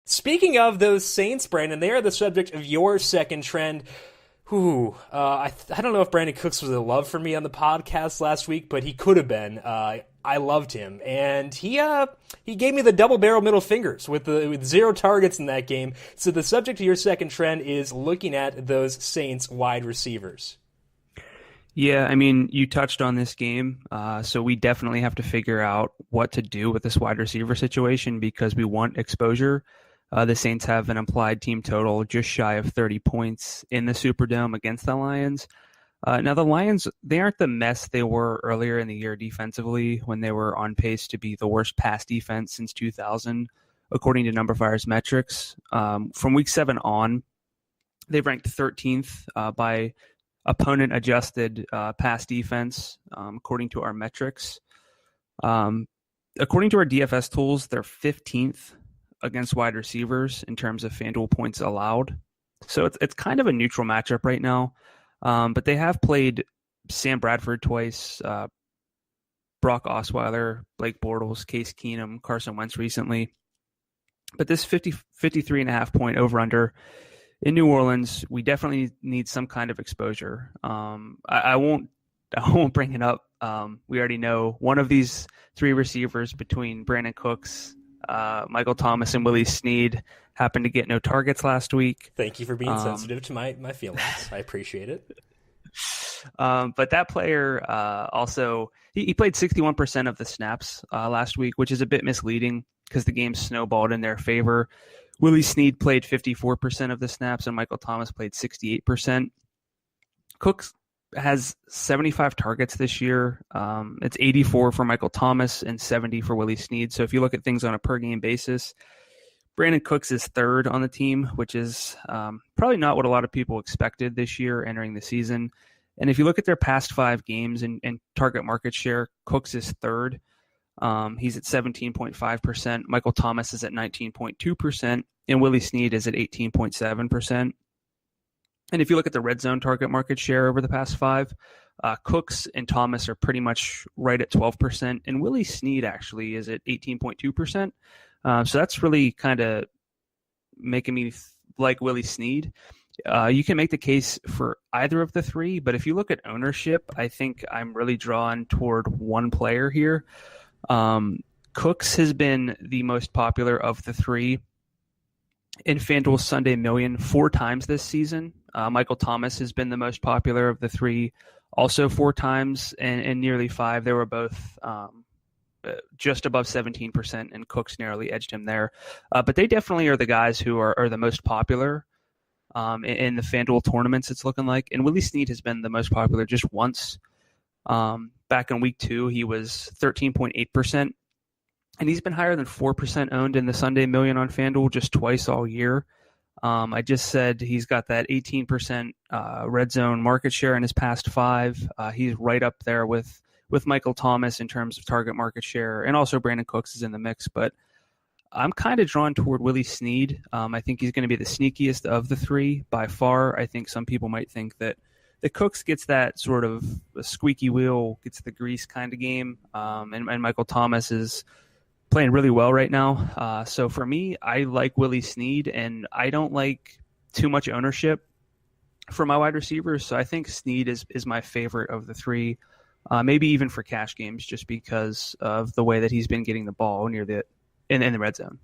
Speaking of those Saints, Brandon, they are the subject of your second trend. I don't know if Brandon Cooks was a love for me on the podcast last week, but he could have been. I loved him, and he gave me the double barrel middle fingers with 0 targets in that game. So the subject of your second trend is looking at those Saints wide receivers. Yeah, I mean, you touched on this game, so we definitely have to figure out what to do with this wide receiver situation because we want exposure. The Saints have an implied team total just shy of 30 points in the Superdome against the Lions. Now, the Lions, they aren't the mess they were earlier in the year defensively when they were on pace to be the worst pass defense since 2000, according to numberFire's metrics. From week 7 on, they've ranked 13th by opponent-adjusted pass defense, according to our metrics. According to our DFS tools, they're 15th against wide receivers in terms of FanDuel points allowed. So it's kind of a neutral matchup right now. But they have played Sam Bradford twice, Brock Osweiler, Blake Bortles, Case Keenum, Carson Wentz recently. But this 53.5 point over-under in New Orleans, we definitely need some kind of exposure. I won't bring it up. We already know one of these 3 receivers between Brandon Cooks, Michael Thomas, and Willie Snead happened to get no targets last week. Thank you for being sensitive to my feelings. I appreciate it. But that player also he played 61% of the snaps last week, which is a bit misleading because the game snowballed in their favor. Willie Snead played 54% of the snaps, and Michael Thomas played 68%. Cooks has 75 targets this year. It's 84 for Michael Thomas and 70 for Willie Snead. So if you look at things on a per-game basis, Brandon Cooks is 3rd on the team, which is probably not what a lot of people expected this year entering the season. And if you look at their past 5 games and target market share, Cooks is 3rd. He's at 17.5%. Michael Thomas is at 19.2%, and Willie Snead is at 18.7%. And if you look at the red zone target market share over the past 5, Cooks and Thomas are pretty much right at 12%, and Willie Snead actually is at 18.2%. So that's really kind of making me like Willie Snead. You can make the case for either of the 3, but if you look at ownership, I think I'm really drawn toward one player here. Cooks has been the most popular of the 3 in FanDuel's Sunday Million 4 times this season. Michael Thomas has been the most popular of the 3, also 4 times, and nearly 5. They were both just above 17%, and Cooks narrowly edged him there. But they definitely are the guys who are the most popular in the FanDuel tournaments, it's looking like. And Willie Snead has been the most popular just once. Back in week 2, he was 13.8%. And he's been higher than 4% owned in the Sunday Million on FanDuel just twice all year. I just said he's got that 18% red zone market share in his past 5. He's right up there with Michael Thomas in terms of target market share, and also Brandon Cooks is in the mix. But I'm kind of drawn toward Willie Snead. I think he's going to be the sneakiest of the 3 by far. I think some people might think that the Cooks gets that sort of a squeaky wheel, gets the grease kind of game, and Michael Thomas is playing really well right now. So for me, I like Willie Snead, and I don't like too much ownership for my wide receivers. So I think Snead is my favorite of the 3, maybe even for cash games, just because of the way that he's been getting the ball in the red zone.